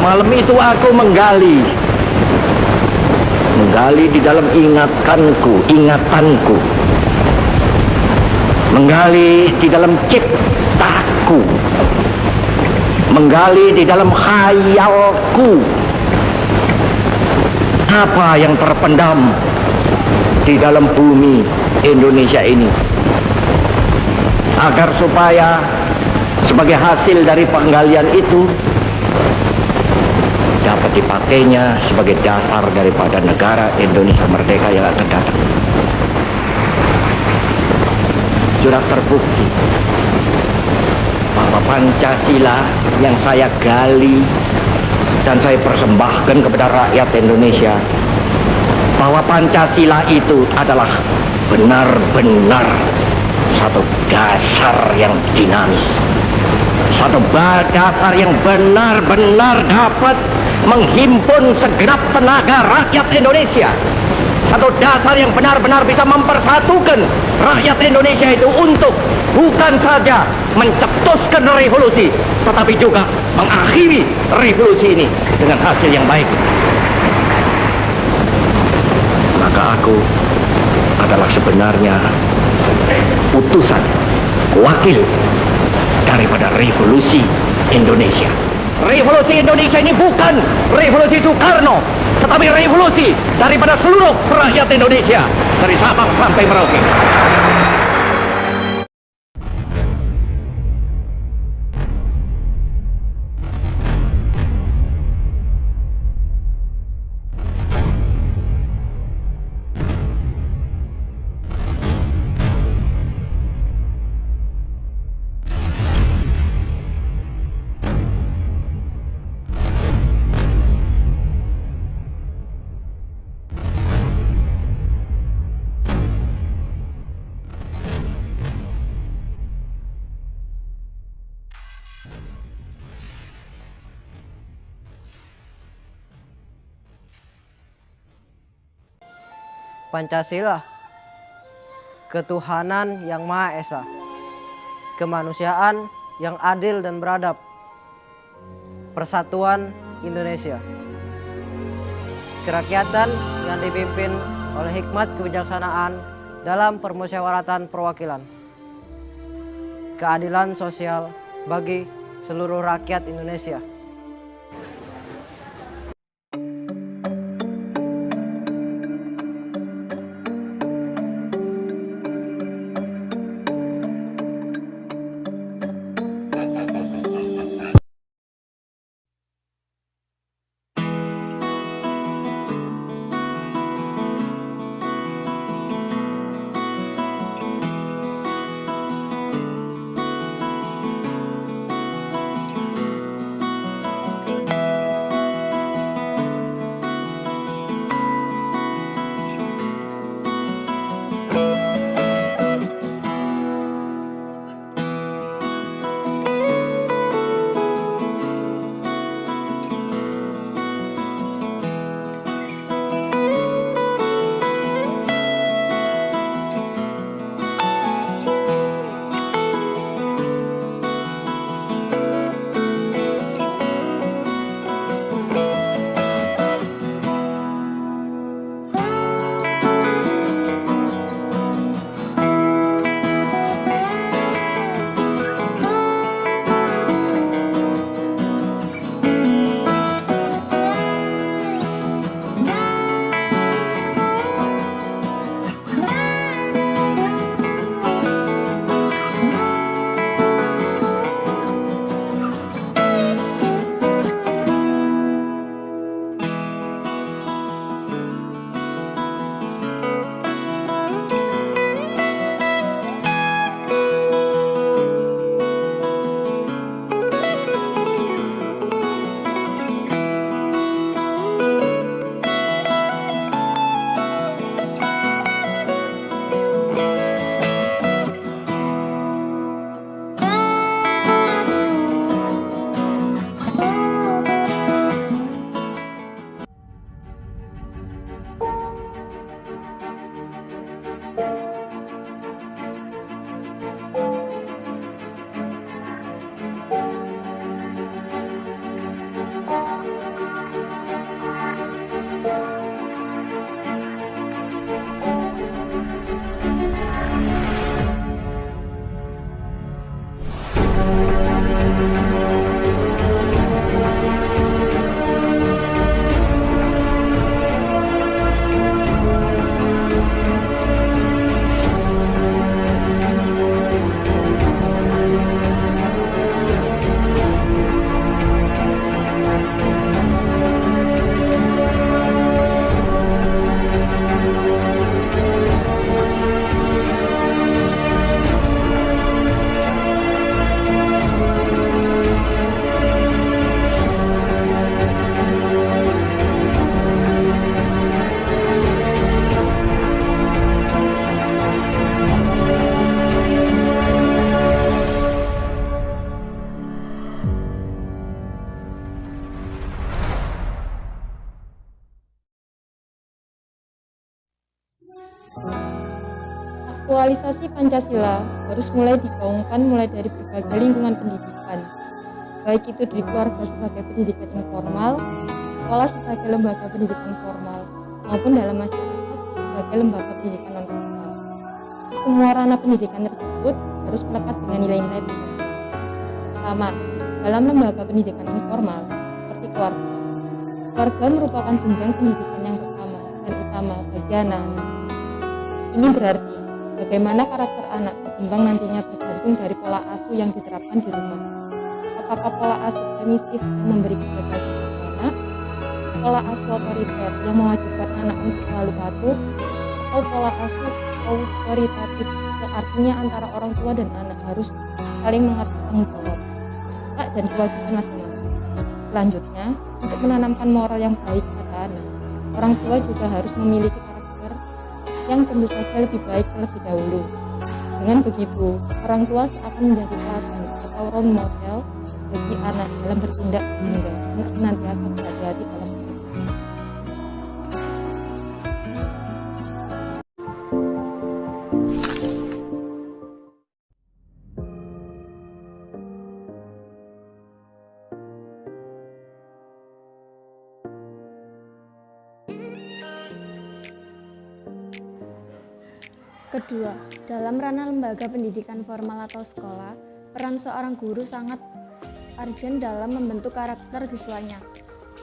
Malam itu aku menggali di dalam ingatanku, menggali di dalam ciptaku, menggali di dalam khayalku, apa yang terpendam di dalam bumi Indonesia ini, agar supaya sebagai hasil dari penggalian itu dapat dipakainya sebagai dasar daripada negara Indonesia merdeka yang akan datang. Sudah terbukti bahwa Pancasila yang saya gali dan saya persembahkan kepada rakyat Indonesia, bahwa Pancasila itu adalah benar-benar satu dasar yang dinamis, satu dasar yang benar-benar dapat menghimpun segenap tenaga rakyat Indonesia, satu dasar yang benar-benar bisa mempersatukan rakyat Indonesia itu untuk bukan saja mencetuskan revolusi, tetapi juga mengakhiri revolusi ini dengan hasil yang baik. Maka aku adalah sebenarnya utusan, wakil daripada revolusi Indonesia. Revolusi Indonesia ini bukan revolusi Soekarno, tetapi revolusi daripada seluruh rakyat Indonesia, dari Sabang sampai Merauke. Pancasila, ketuhanan yang Maha Esa, kemanusiaan yang adil dan beradab, persatuan Indonesia, kerakyatan yang dipimpin oleh hikmat kebijaksanaan dalam permusyawaratan perwakilan, keadilan sosial bagi seluruh rakyat Indonesia. Aktualisasi Pancasila harus mulai digaungkan mulai dari berbagai lingkungan pendidikan, baik itu di keluarga sebagai pendidikan informal, sekolah sebagai lembaga pendidikan formal, maupun dalam masyarakat sebagai lembaga pendidikan non-formal. Semua ranah pendidikan tersebut harus melekat dengan nilai-nilai Pancasila. Pertama, dalam lembaga pendidikan informal, seperti keluarga. Keluarga merupakan jenjang pendidikan yang pertama dan utama bagi anak-anak. Ini berarti bagaimana karakter anak berkembang nantinya bergantung dari pola asuh yang diterapkan di rumah. Apakah pola asuh permisif yang memberi kebebasan kepada anak, pola asuh otoriter yang mewajibkan anak untuk selalu patuh, atau pola asuh autoritatif yang artinya antara orang tua dan anak harus saling mengerti tanggung jawab, hak dan kewajiban masing-masing. Selanjutnya, untuk menanamkan moral yang baik pada anak, orang tua juga harus memiliki karakter yang tentu saja lebih baik terlebih dahulu. Dengan begitu, orang tua seakan menjadi teladan atau role model bagi anak dalam bertindak sehingga anak senantiasa berhati-hati dalam hidup. Kedua, dalam ranah lembaga pendidikan formal atau sekolah, peran seorang guru sangat urgent dalam membentuk karakter siswanya.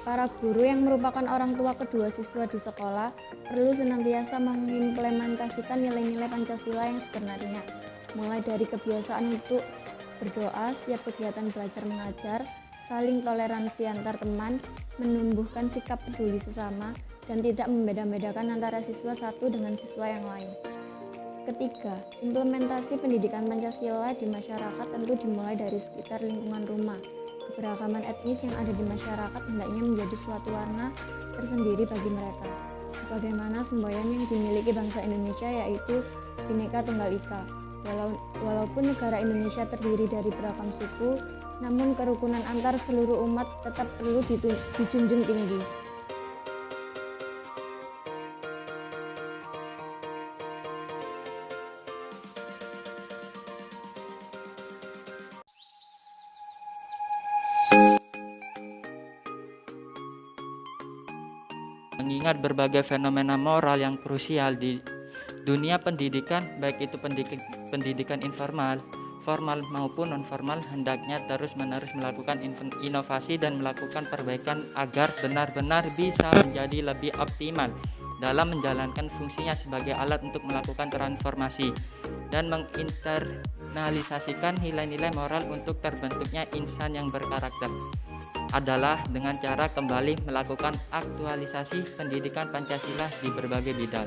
Para guru yang merupakan orang tua kedua siswa di sekolah perlu senantiasa mengimplementasikan nilai-nilai Pancasila yang sebenarnya, mulai dari kebiasaan untuk berdoa, setiap kegiatan belajar mengajar, saling toleransi antar teman, menumbuhkan sikap peduli sesama, dan tidak membeda-bedakan antara siswa satu dengan siswa yang lain. Ketiga, implementasi pendidikan Pancasila di masyarakat tentu dimulai dari sekitar lingkungan rumah. Keberagaman etnis yang ada di masyarakat hendaknya menjadi suatu warna tersendiri bagi mereka. Sebagaimana semboyan yang dimiliki bangsa Indonesia yaitu Bhinneka Tunggal Ika. Walaupun negara Indonesia terdiri dari beragam suku, namun kerukunan antar seluruh umat tetap perlu dijunjung tinggi. Mengingat berbagai fenomena moral yang krusial di dunia pendidikan, baik itu pendidikan informal, formal maupun non-formal, hendaknya terus-menerus melakukan inovasi dan melakukan perbaikan agar benar-benar bisa menjadi lebih optimal dalam menjalankan fungsinya sebagai alat untuk melakukan transformasi dan menginternalisasikan nilai-nilai moral untuk terbentuknya insan yang berkarakter adalah dengan cara kembali melakukan aktualisasi pendidikan Pancasila di berbagai bidang.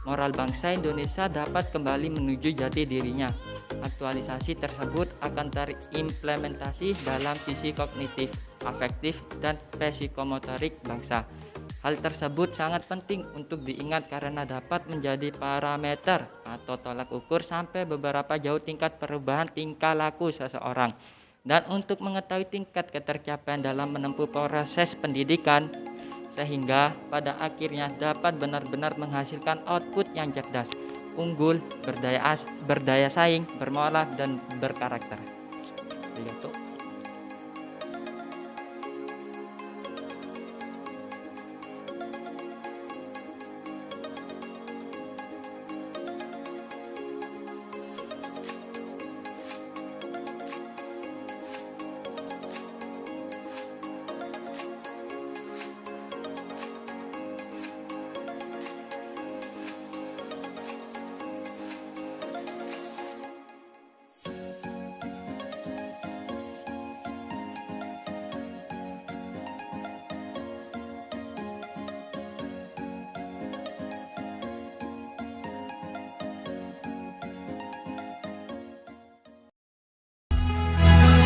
Moral bangsa Indonesia dapat kembali menuju jati dirinya. Aktualisasi tersebut akan terimplementasi dalam sisi kognitif, afektif, dan psikomotorik bangsa. Hal tersebut sangat penting untuk diingat karena dapat menjadi parameter atau tolak ukur sampai beberapa jauh tingkat perubahan tingkah laku seseorang. Dan untuk mengetahui tingkat ketercapaian dalam menempuh proses pendidikan, sehingga pada akhirnya dapat benar-benar menghasilkan output yang cerdas, unggul, berdaya saing, bermoral, dan berkarakter. Begitu.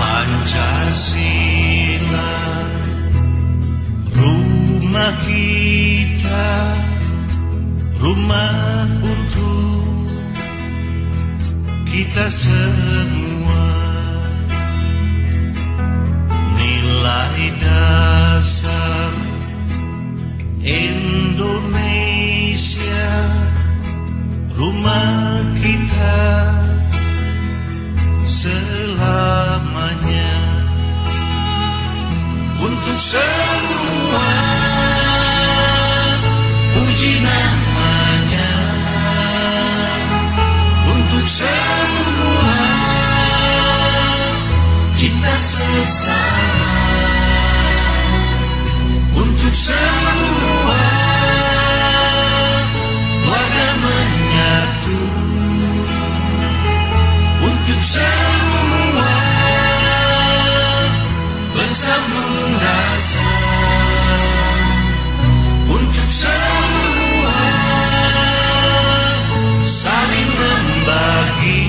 Pancasila, rumah kita, rumah untuk kita semua. Nilai dasar Indonesia rumah kita selamanya. Untuk semua puji namanya, untuk semua cinta sesama, untuk semua warga menyatu, untuk semua bersambung rasa, untuk semua saling membagi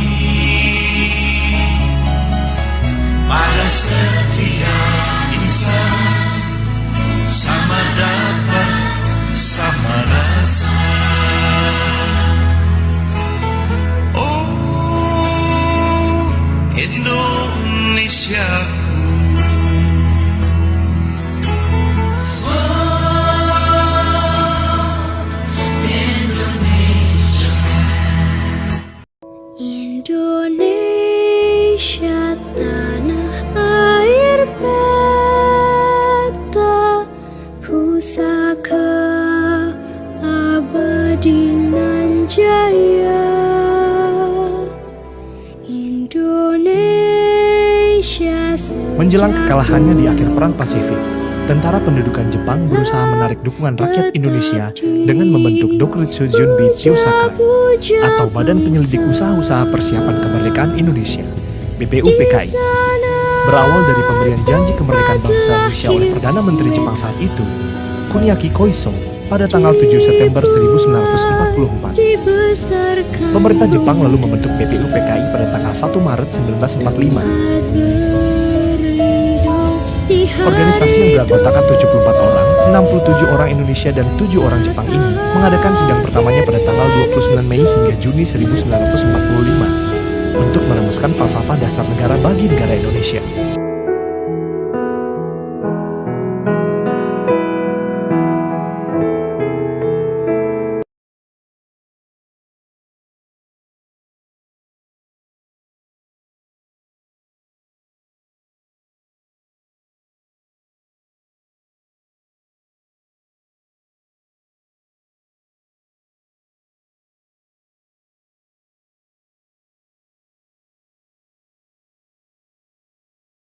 pada setiap insan, sama dapat sama rasa. Oh Indonesiaku, Indonesia tanah air beta, pusaka abadi nan jaya. Indonesia Menjelang kekalahannya di akhir Perang Pasifik, tentara pendudukan Jepang berusaha menarik dukungan rakyat Indonesia dengan membentuk Dokuritsu Junbi Kyosakai atau Badan Penyelidik Usaha-Usaha Persiapan Kemerdekaan Indonesia (BPUPKI). Berawal dari pemberian janji kemerdekaan bangsa Indonesia oleh Perdana Menteri Jepang saat itu, Kuniaki Koiso, pada tanggal 7 September 1944. Pemerintah Jepang lalu membentuk BPUPKI pada tanggal 1 Maret 1945. Organisasi yang beranggotakan 74 orang, 67 orang Indonesia dan 7 orang Jepang ini mengadakan sidang pertamanya pada tanggal 29 Mei hingga Juni 1945 untuk merumuskan falsafah dasar negara bagi negara Indonesia.